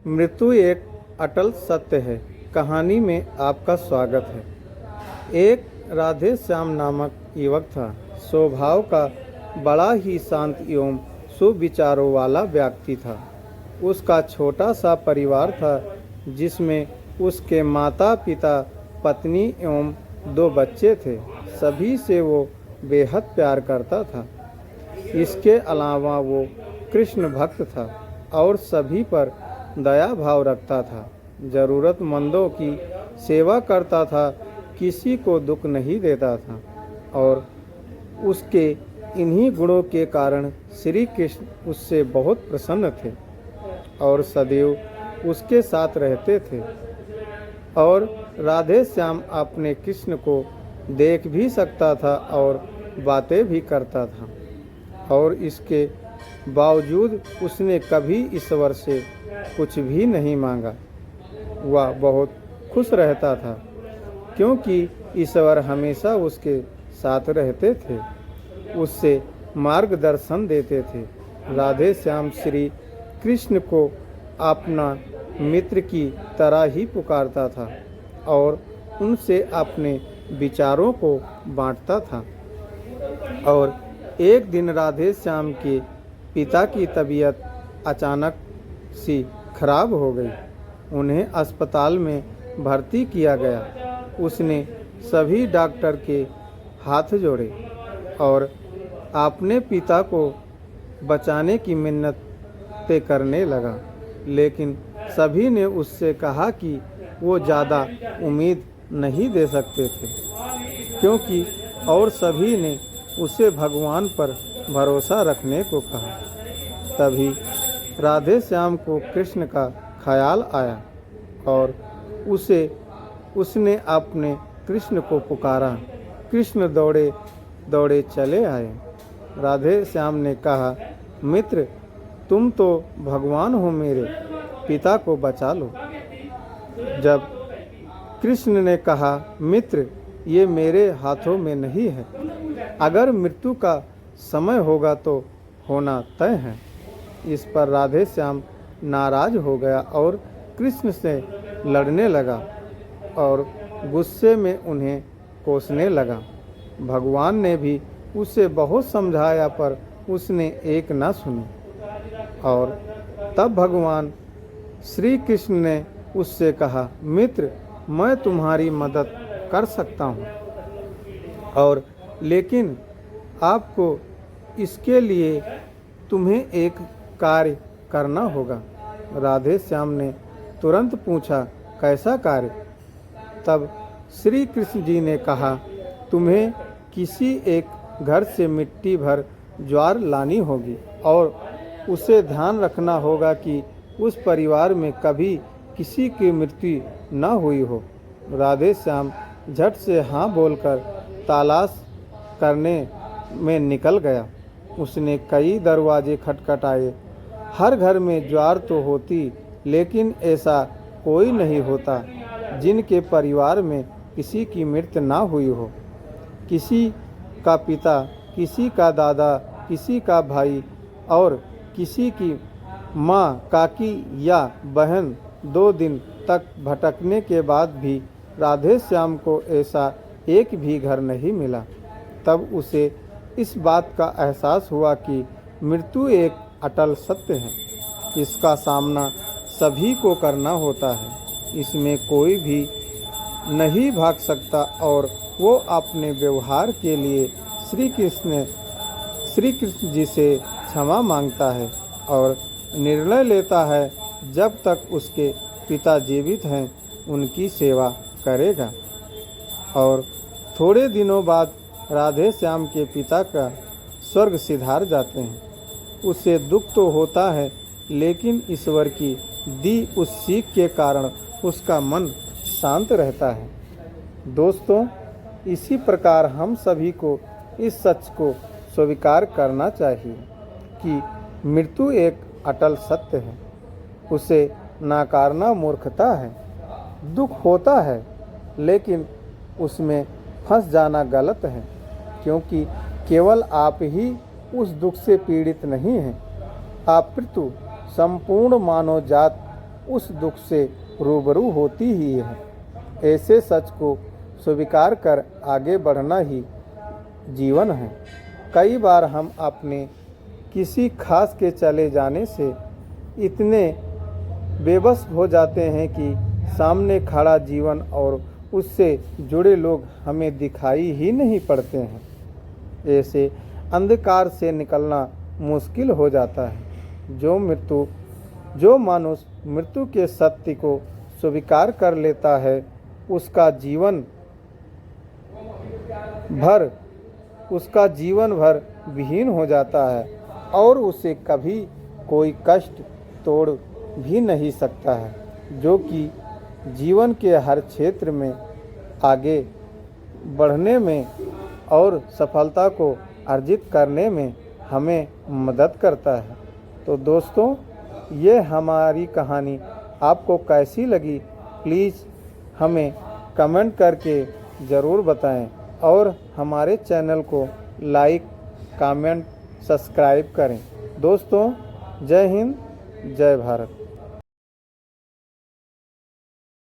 मृत्यु एक अटल सत्य है। कहानी में आपका स्वागत है। एक राधे श्याम नामक युवक था। स्वभाव का बड़ा ही शांत एवं शुभ विचारों वाला व्यक्ति था। उसका छोटा सा परिवार था, जिसमें उसके माता पिता, पत्नी एवं 2 बच्चे थे। सभी से वो बेहद प्यार करता था। इसके अलावा वो कृष्ण भक्त था और सभी पर दया भाव रखता था। ज़रूरतमंदों की सेवा करता था, किसी को दुख नहीं देता था और उसके इन्हीं गुणों के कारण श्री कृष्ण उससे बहुत प्रसन्न थे और सदैव उसके साथ रहते थे। और राधे श्याम अपने कृष्ण को देख भी सकता था और बातें भी करता था, और इसके बावजूद उसने कभी ईश्वर से कुछ भी नहीं मांगा। वह बहुत खुश रहता था, क्योंकि ईश्वर हमेशा उसके साथ रहते थे, उससे मार्गदर्शन देते थे। राधे श्याम श्री कृष्ण को अपना मित्र की तरह ही पुकारता था और उनसे अपने विचारों को बांटता था। और एक दिन राधे श्याम के पिता की तबीयत अचानक सी खराब हो गई। उन्हें अस्पताल में भर्ती किया गया। उसने सभी डॉक्टर के हाथ जोड़े और अपने पिता को बचाने की मिन्नतें करने लगा, लेकिन सभी ने उससे कहा कि वो ज़्यादा उम्मीद नहीं दे सकते थे, क्योंकि और सभी ने उसे भगवान पर भरोसा रखने को कहा। तभी राधे श्याम को कृष्ण का ख्याल आया और उसने अपने कृष्ण को पुकारा। कृष्ण दौड़े दौड़े चले आए। राधे श्याम ने कहा, मित्र, तुम तो भगवान हो, मेरे पिता को बचा लो। जब कृष्ण ने कहा, मित्र, ये मेरे हाथों में नहीं है। अगर मृत्यु का समय होगा तो होना तय है। इस पर राधे श्याम नाराज हो गया और कृष्ण से लड़ने लगा और गुस्से में उन्हें कोसने लगा। भगवान ने भी उसे बहुत समझाया, पर उसने एक न सुनी। और तब भगवान श्री कृष्ण ने उससे कहा, मित्र, मैं तुम्हारी मदद कर सकता हूँ, और लेकिन आपको इसके लिए तुम्हें एक कार्य करना होगा। राधे श्याम ने तुरंत पूछा, कैसा कार्य? तब श्री कृष्ण जी ने कहा, तुम्हें किसी एक घर से मिट्टी भर ज्वार लानी होगी और उसे ध्यान रखना होगा कि उस परिवार में कभी किसी की मृत्यु न हुई हो। राधे श्याम झट से हाँ बोलकर तलाश करने में निकल गया। उसने कई दरवाजे खटखटाए। हर घर में ज्वार तो होती, लेकिन ऐसा कोई नहीं होता जिनके परिवार में किसी की मृत्यु ना हुई हो। किसी का पिता, किसी का दादा, किसी का भाई और किसी की माँ, काकी या बहन 2 दिन तक भटकने के बाद भी राधे श्याम को ऐसा एक भी घर नहीं मिला। तब उसे इस बात का एहसास हुआ कि मृत्यु एक अटल सत्य है। इसका सामना सभी को करना होता है। इसमें कोई भी नहीं भाग सकता, और वो अपने व्यवहार के लिए श्री कृष्ण जी से क्षमा मांगता है और निर्णय लेता है, जब तक उसके पिता जीवित हैं उनकी सेवा करेगा। और थोड़े दिनों बाद राधे श्याम के पिता का स्वर्ग सिधार जाते हैं। उसे दुख तो होता है, लेकिन ईश्वर की दी उस सीख के कारण उसका मन शांत रहता है। दोस्तों, इसी प्रकार हम सभी को इस सच को स्वीकार करना चाहिए कि मृत्यु एक अटल सत्य है। उसे नकारना मूर्खता है। दुख होता है, लेकिन उसमें फंस जाना गलत है, क्योंकि केवल आप ही उस दुख से पीड़ित नहीं हैं, अपितु संपूर्ण मानव जात उस दुख से रूबरू होती ही है। ऐसे सच को स्वीकार कर आगे बढ़ना ही जीवन है। कई बार हम अपने किसी खास के चले जाने से इतने बेबस हो जाते हैं कि सामने खड़ा जीवन और उससे जुड़े लोग हमें दिखाई ही नहीं पड़ते हैं। ऐसे अंधकार से निकलना मुश्किल हो जाता है। जो मनुष्य मृत्यु के सत्य को स्वीकार कर लेता है उसका जीवन भर विहीन हो जाता है और उसे कभी कोई कष्ट तोड़ भी नहीं सकता है, जो कि जीवन के हर क्षेत्र में आगे बढ़ने में और सफलता को अर्जित करने में हमें मदद करता है। तो दोस्तों, ये हमारी कहानी आपको कैसी लगी प्लीज़ हमें कमेंट करके ज़रूर बताएं और हमारे चैनल को लाइक, कमेंट, सब्सक्राइब करें। दोस्तों, जय हिंद, जय भारत।